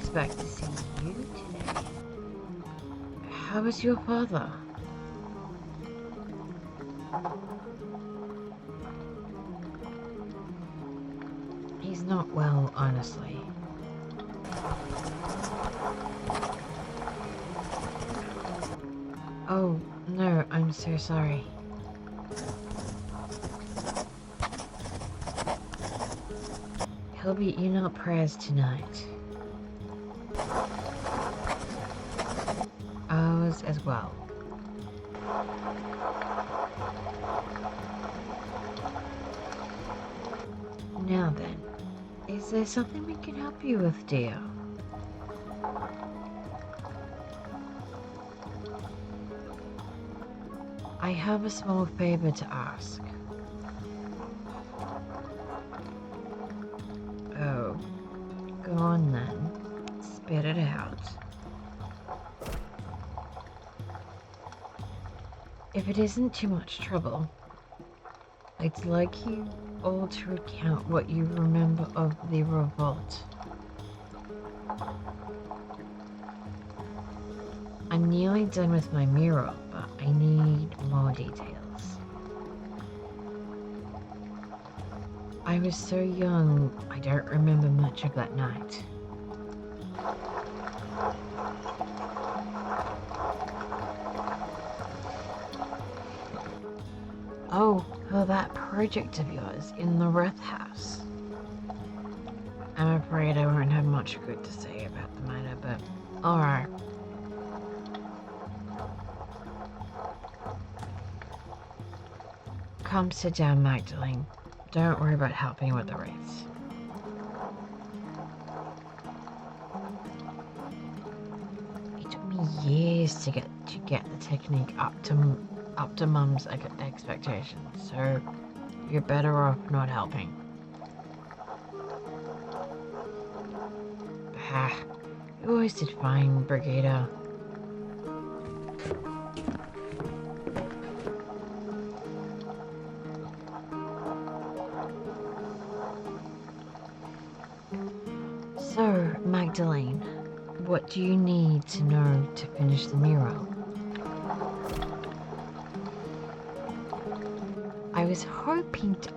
expect to see you today. How is your father? He's not well, honestly. Oh, no, I'm so sorry. He'll be in our prayers tonight. Ours as well. Now then, is there something we can help you with, dear? I have a small favor to ask. Oh, go on then. Spit it out. If it isn't too much trouble, I'd like you all to recount what you remember of the revolt. I'm nearly done with my mural, but I need more details. I was so young, I don't remember much of that night. Oh, that project of yours in the Wrath House. I'm afraid I won't have much good to say about the matter, but alright. Come sit down, Magdalene. Don't worry about helping with the wreaths. It took me years to get the technique up to Mum's expectations, so you're better off not helping. You always did fine, Brigadier. So, Magdalene, what do you need to know to finish the mural? I was hoping to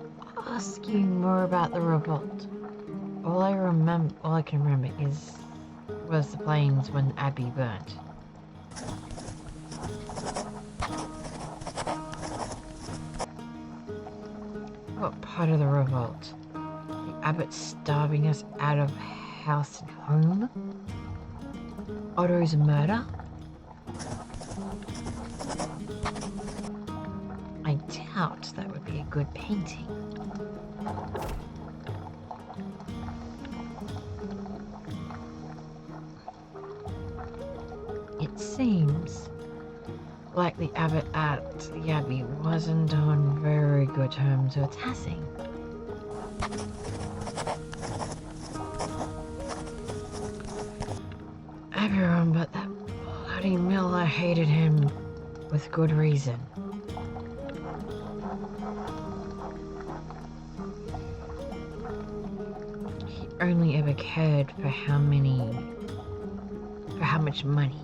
ask you more about the revolt. All I can remember was the flames when Abbey burnt. What part of the revolt? The abbot starving us out of house and home? Otto's murder? I doubt that would be a good painting. It seems like the abbot at the abbey wasn't on very good terms with Tassing. Everyone but that bloody miller hated him with good reason. He only ever cared for how much money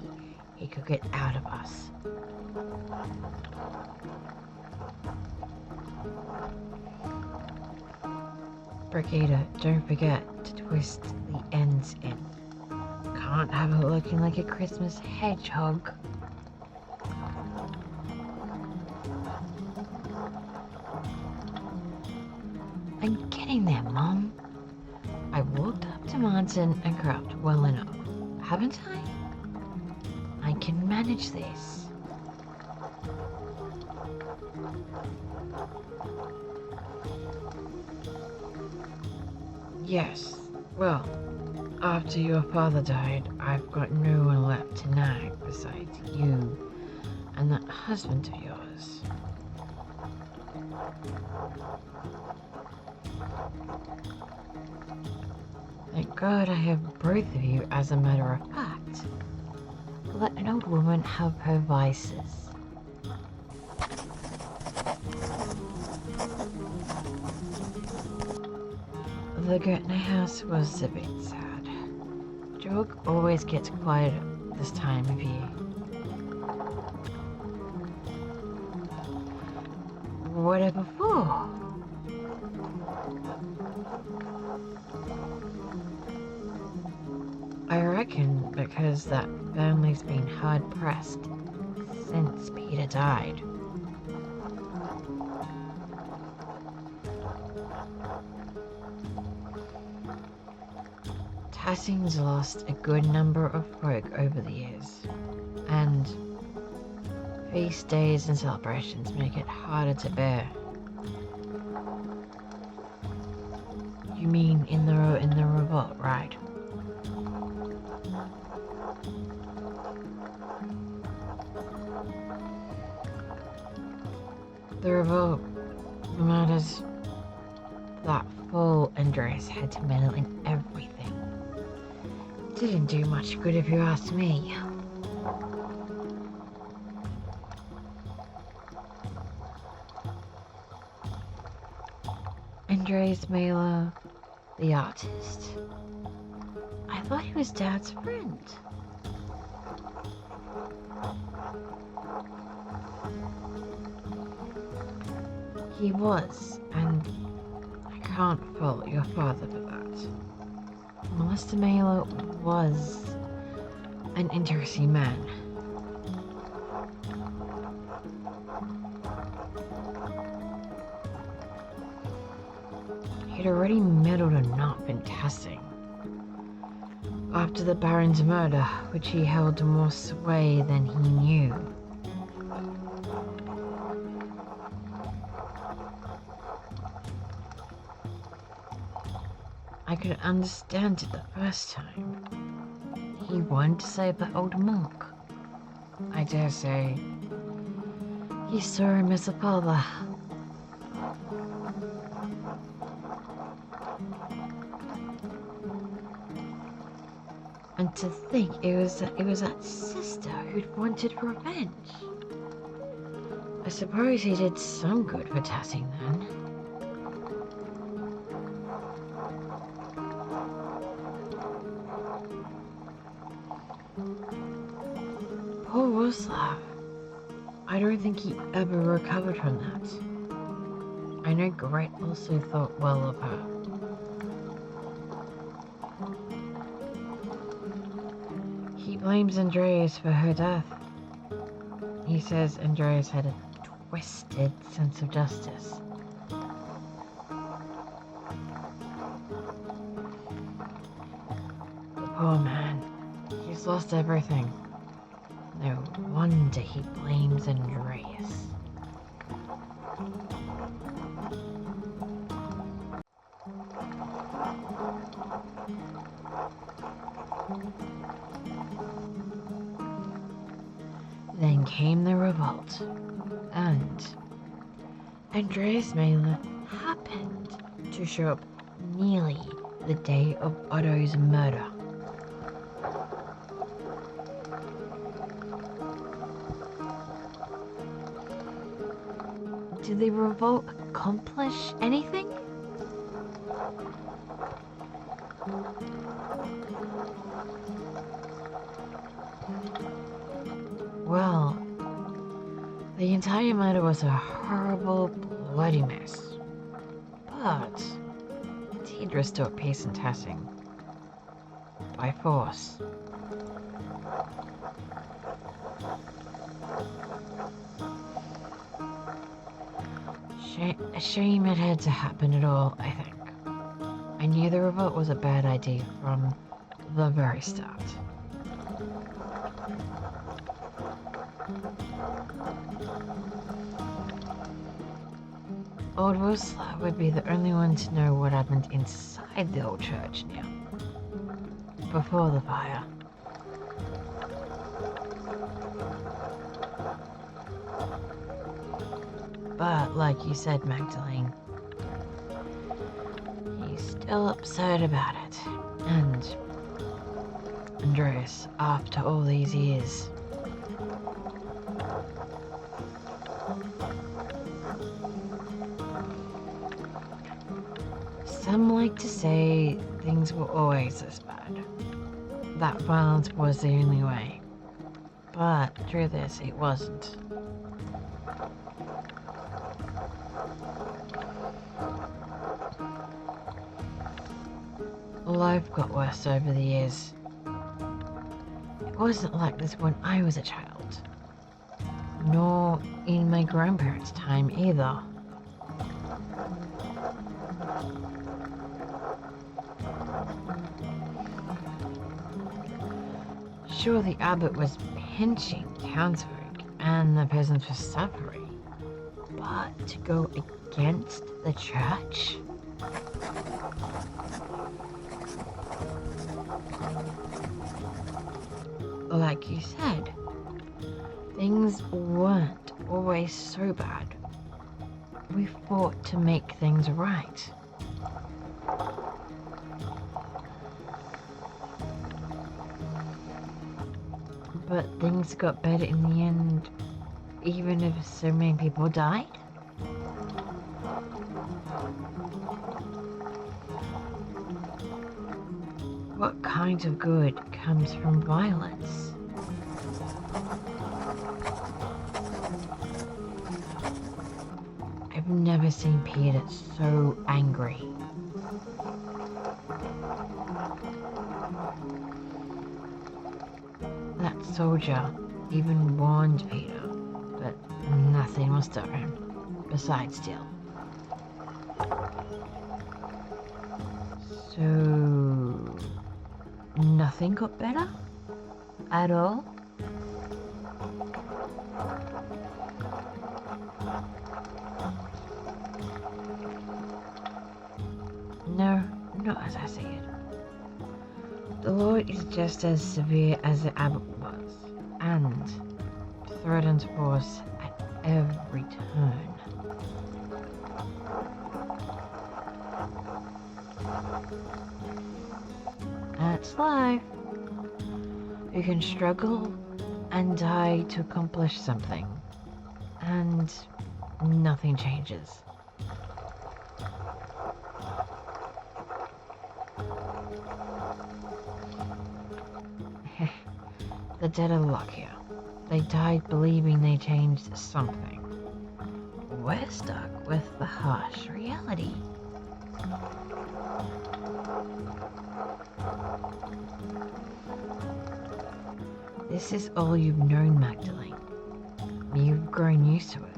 he could get out of us. Brigadier, don't forget to twist the ends in. Can't have it looking like a Christmas hedgehog. I'm getting there, Mum. I walked up to Martin and craft well enough, haven't I? I can manage this. Yes, well, after your father died, I've got no one left to nag besides you and that husband of yours. Thank God I have both of you, as a matter of fact. Let an old woman have her vices. The Gertner house was a bit sad. Jog always gets quiet this time of year. Whatever for? I reckon because that family's been hard pressed since Peter died. Tassing's lost a good number of folk over the years, and feast days and celebrations make it harder to bear. You mean in the revolt, right? The revolt matters that fool Andreas had to meddle in everything. Didn't do much good if you ask me. Andreas Mailer, the artist. I thought he was Dad's friend. He was, and I can't fault your father for that. Mr. Mailer was an interesting man. He'd already meddled enough in Tassing. After the Baron's murder, which he held more sway than he knew. I could understand it the first time. He wanted to save the old monk. I dare say he saw him as a father. And to think it was that sister who'd wanted revenge. I suppose he did some good for Tassing then. Poor Wuslav. I don't think he ever recovered from that. I know Gret also thought well of her. He blames Andreas for her death. He says Andreas had a twisted sense of justice. The poor man. He's lost everything. No wonder he blames Andreas. Then came the revolt, and Andreas Mailer happened to show up nearly the day of Otto's murder. Did the revolt accomplish anything? Well, the entire matter was a horrible, bloody mess. But it did restore peace in Tassing. By force. A shame it had to happen at all, I think. I knew the revolt was a bad idea from the very start. Old Wuslav would be the only one to know what happened inside the old church now, before the fire. But like you said, Magdalene, he's still upset about it. And Andreas, after all these years. Some like to say things were always this bad. that violence was the only way. But through this, it wasn't. Life got worse over the years. It wasn't like this when I was a child, nor in my grandparents' time either. Sure, the abbot was pinching townsfolk and the peasants were suffering, but to go against the church? Like you said, things weren't always so bad. We fought to make things right. But things got better in the end, even if so many people died? What kind of good comes from violence? I've never seen Peter so angry. That soldier even warned Peter, but nothing will stop him, besides steel. So, nothing got better? At all? No, not as I see it. The Lord is just as severe as the abbot was, and threatens force at every turn. That's life. You can struggle and die to accomplish something, and nothing changes. The dead are luckier. They died believing they changed something. We're stuck with the harsh reality. This is all you've known, Magdalene. You've grown used to it.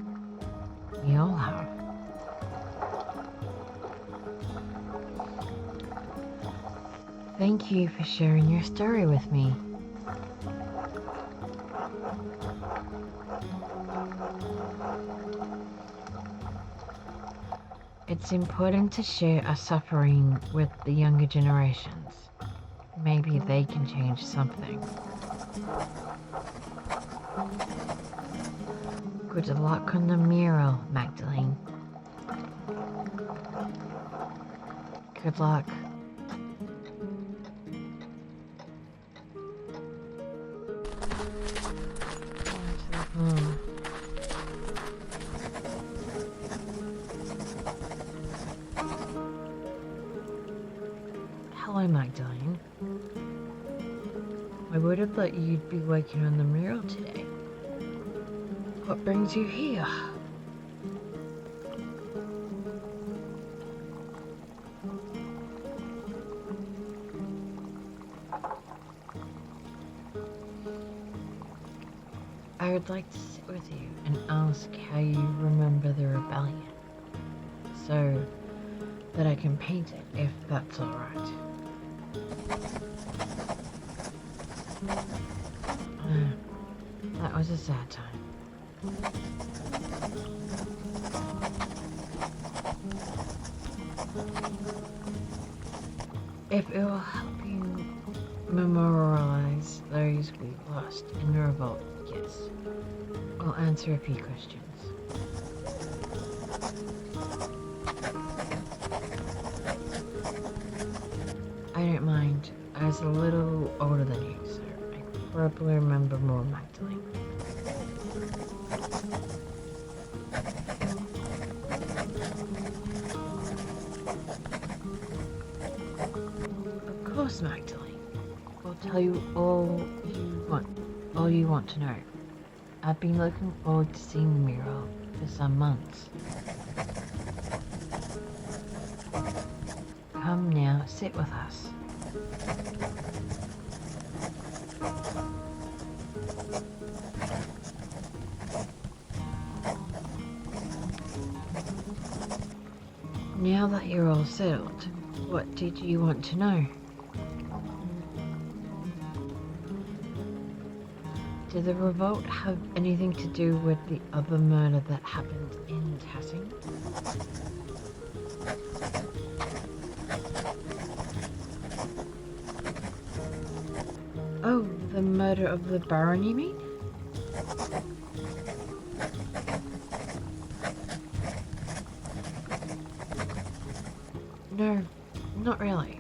We all have. Thank you for sharing your story with me. It's important to share our suffering with the younger generations. Maybe they can change something. Good luck on the mural, Magdalene. Good luck. Hello, Magdalene. I would have thought you'd be working on the mural today. What brings you here? I would like to sit with you and ask how you remember the rebellion, so that I can paint it if that's alright. That was a sad time. If it will help you memorialize those we've lost in the revolt, yes. I'll answer a few questions. I don't mind. I was a little older than you, so I probably remember more, Magdalene. Of course, Magdalene. I'll tell you all you want to know. I've been looking forward to seeing the mural for some months. Come now, sit with us. Now that you're all settled, what did you want to know? Did the revolt have anything to do with the other murder that happened in Tassing? Oh, the murder of the Baron, you mean? No, not really.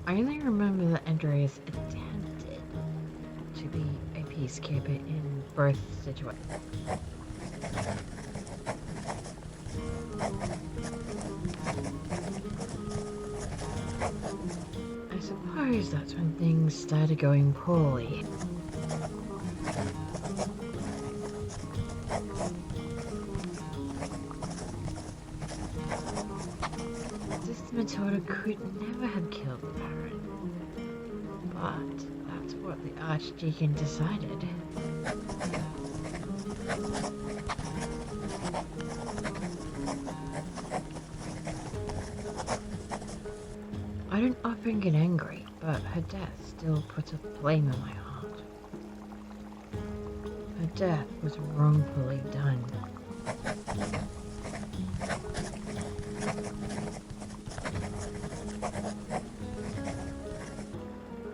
I only remember that Andreas attempted to be a peacekeeper in both situations. I suppose that's when things started going poorly. Sister Matilda could never have killed the Baron, but that's what the Archdeacon decided. I don't often get angry, but her death still puts a flame in my heart. Her death was wrongfully done.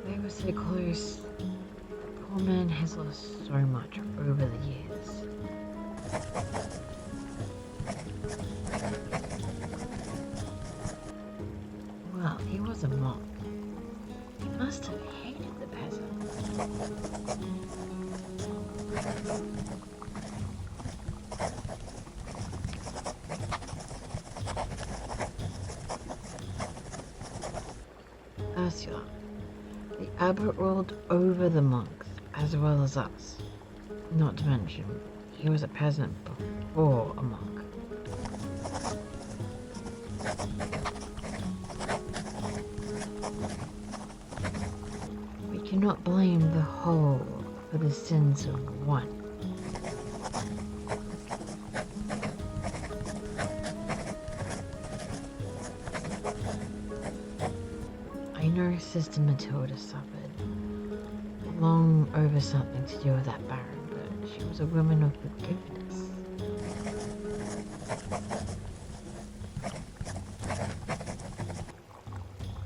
They were so close. The poor man has lost so much over the years. Well, he was a monk. He must have hated the peasants. Ursula, the abbot ruled over the monks as well as us. Not to mention, he was a peasant before a monk. We cannot blame the whole for the sins of one. I know Sister Matilda suffered long over something to do with that Baron, but she was a woman of forgiveness.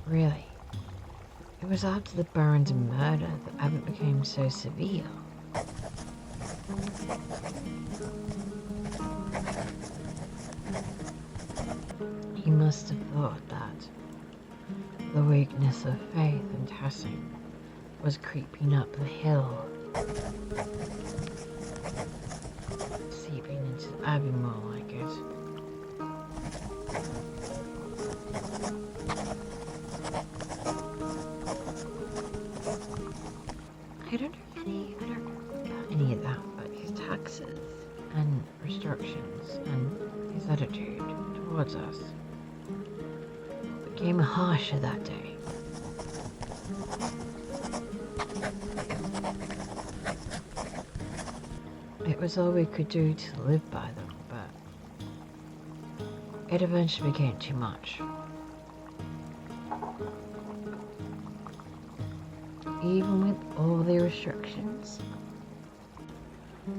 Really, it was after the Baron's murder that Abbot became so severe. He must have thought that the weakness of faith in Tassing was creeping up the hill, seeping into the Abbey more like it. I don't know about any of that, but his taxes and restrictions and his attitude towards us became harsher that day. It was all we could do to live by them, but it eventually became too much. Even with all the restrictions,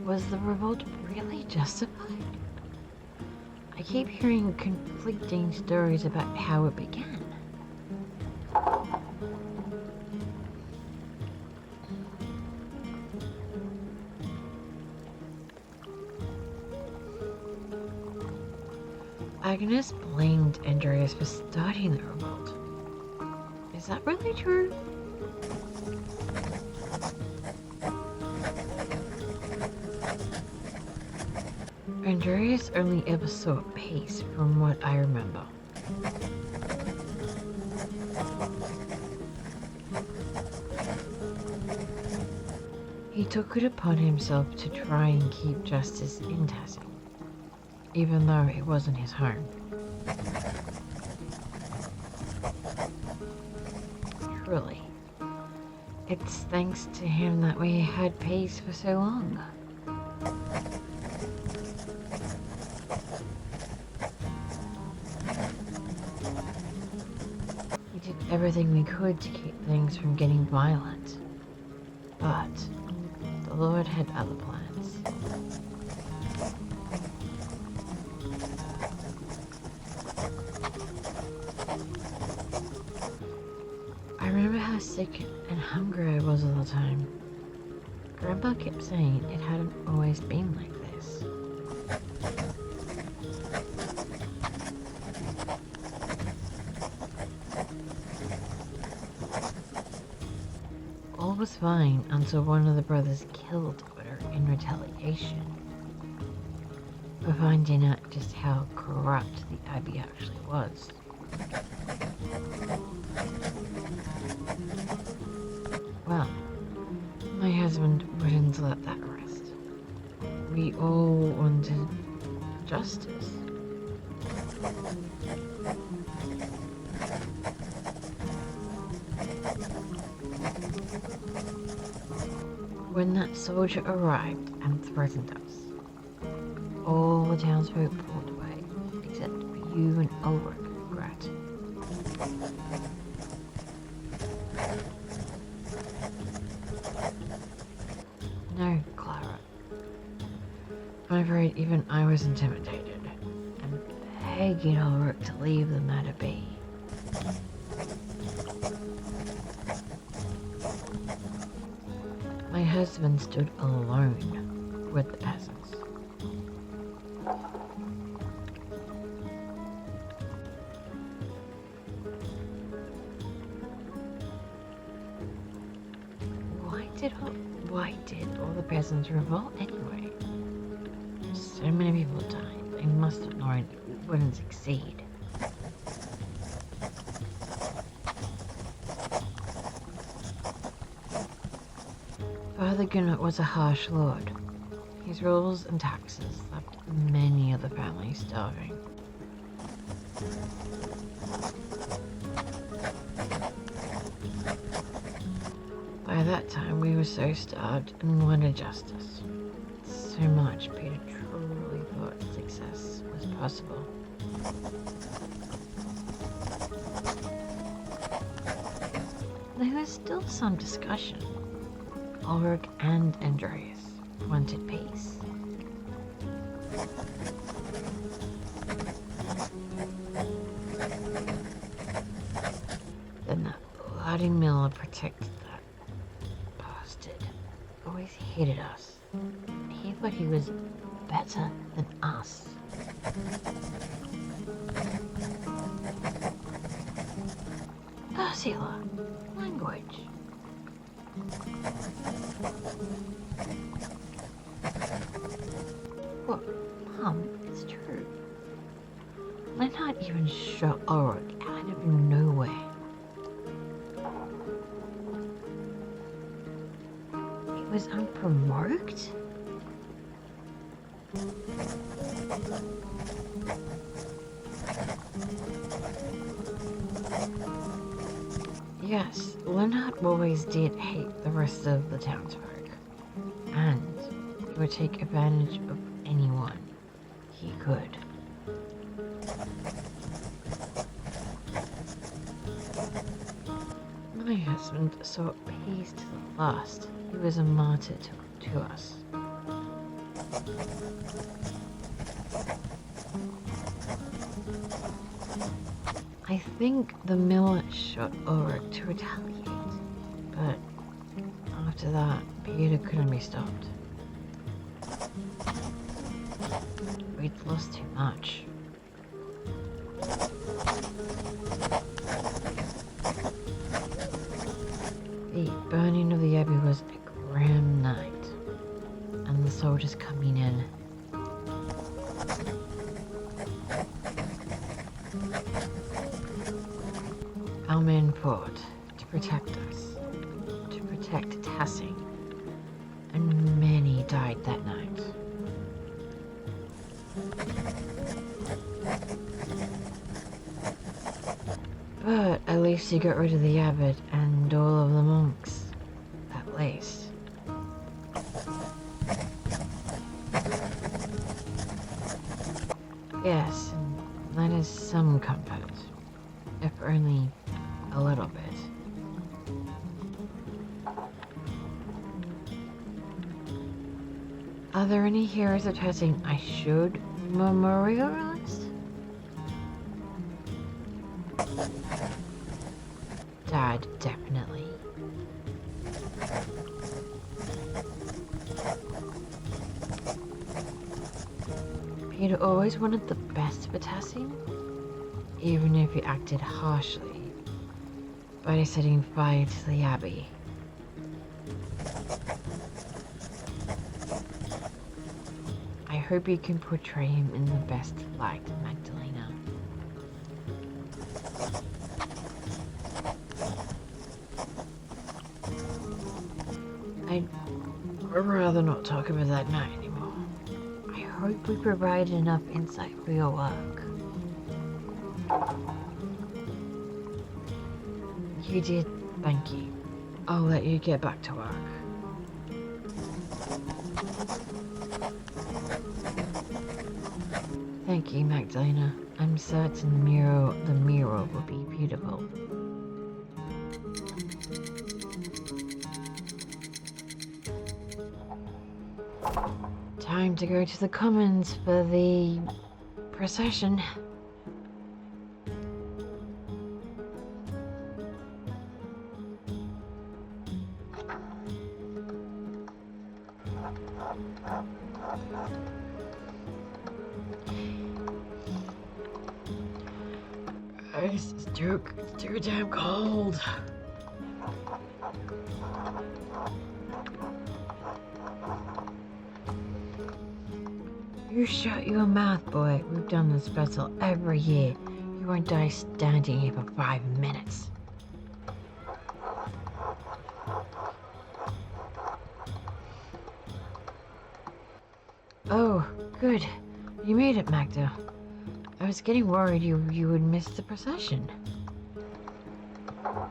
was the revolt really justified? I keep hearing conflicting stories about how it began. Agnes blamed Andreas for starting the revolt. Is that really true? Andreas only ever sought peace from what I remember. He took it upon himself to try and keep justice in Tassing, even though it wasn't his home. Truly, it's thanks to him that we had peace for so long. We did everything we could to keep things from getting violent, but the Lord had other plans. I remember how sick and hungry I was all the time. Grandpa kept saying it hadn't always been like this. All was fine until one of the brothers killed Otter in retaliation for finding out just how corrupt the Abbey actually was. Well, my husband wouldn't let that rest. We all wanted justice. When that soldier arrived and threatened us, all the townsfolk pulled away, except for you and Ulrich, Grat. No, Clara. I'm afraid even I was intimidated, and begging Ulrich to leave the matter be. My husband stood alone with the peasants. Why did all the peasants revolt anyway? So many people died. They must have known it wouldn't succeed. Father Gunnar was a harsh lord. His rules and taxes left many of the families starving. By that time, we were so starved and wanted justice. So much Peter truly thought success was possible. There was still some discussion. Ulrich and Andreas wanted peace. Then that bloody Miller protected that bastard. Always hated us. He thought he was better than us. Ursula, language. What, Mum, it's true. Leonard even shot Ulrich out of nowhere. It was unprovoked? Yes, Leonard always did hate the rest of the townsfolk, and he would take advantage of anyone he could. My husband sought peace to the last. He was a martyr to us. I think the miller shot Ulrich to retaliate, but after that, Peter couldn't be stopped. We'd lost too much. The burning of the abbey was a grim night, and the soldiers coming in. Our men fought to protect us, to protect Tassing, and many died that night. But at least he got rid of the abbot and all of the monks. At least. Yes, and that is some comfort. If only a little bit. Are there any heroes of Tassing I should memorialize? Dad, definitely. Peter always wanted the best for Tassing, even if he acted harshly by setting fire to the abbey. I hope you can portray him in the best light, Magdalena. I'd rather not talk about that night anymore. I hope we provided enough insight for your work. You did, thank you. I'll let you get back to work. Thank you, Magdalena. I'm certain the mural will be beautiful. Time to go to the commons for the procession. It's too damn cold. You shut your mouth, boy. We've done this festival every year. You won't die standing here for 5 minutes. Oh, good. You made it, Magda. I was getting worried you would miss the procession. I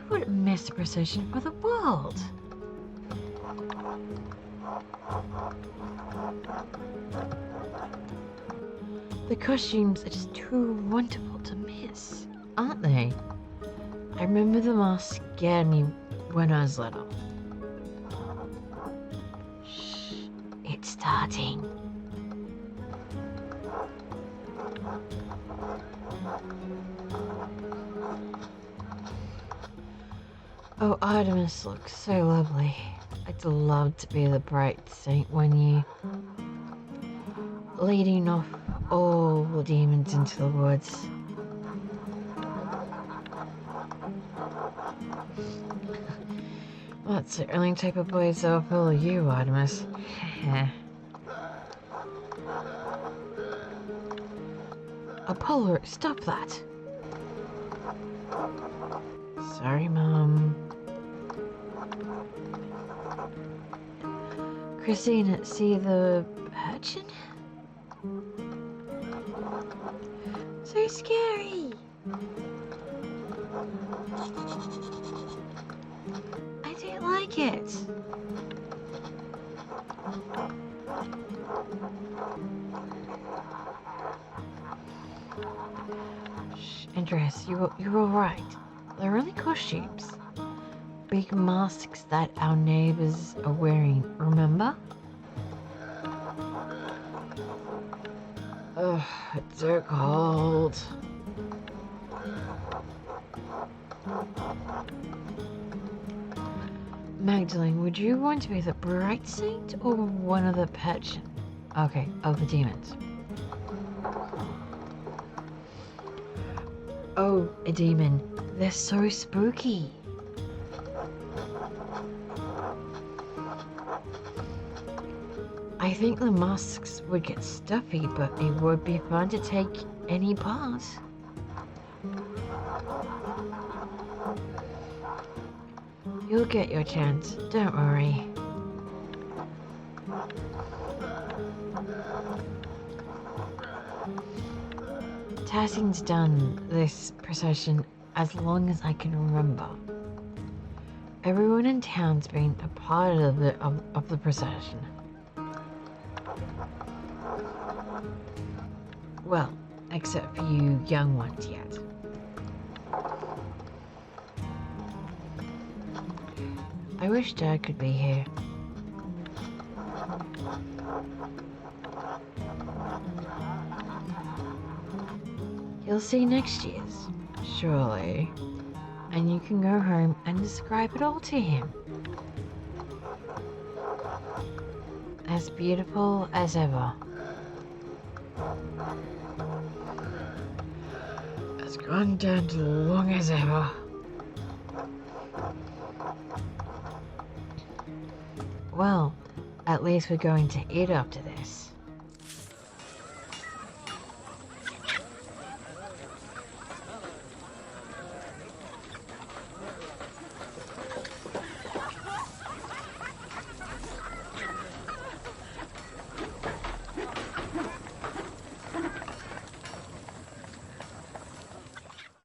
wouldn't miss the procession for the world. The costumes are just too wonderful to miss, aren't they? I remember the mask scared me when I was little. Shh, it's starting. Oh, Artemis looks so lovely. I'd love to be the bright saint when you leading off all the demons into the woods. That's the only type of boys that'll follow you, Artemis. Apollo, stop that! Sorry, Mom. Christina, see the urchin? So scary! I don't like it. Shh, Andres, you're all right. They're only costumes. Big masks that our neighbors are wearing, remember? Ugh, it's so cold. Magdalene, would you want to be the bright saint or one of the pet of the demons? Oh, a demon. They're so spooky. I think the masks would get stuffy, but it would be fun to take any part. You'll get your chance, don't worry. Tassing's done this procession as long as I can remember. Everyone in town's been a part of the procession. Well, except for you young ones yet. I wish Dad could be here. You'll see next year's, surely. And you can go home and describe it all to him. As beautiful as ever. As grand and long as ever. Well, at least we're going to eat after this.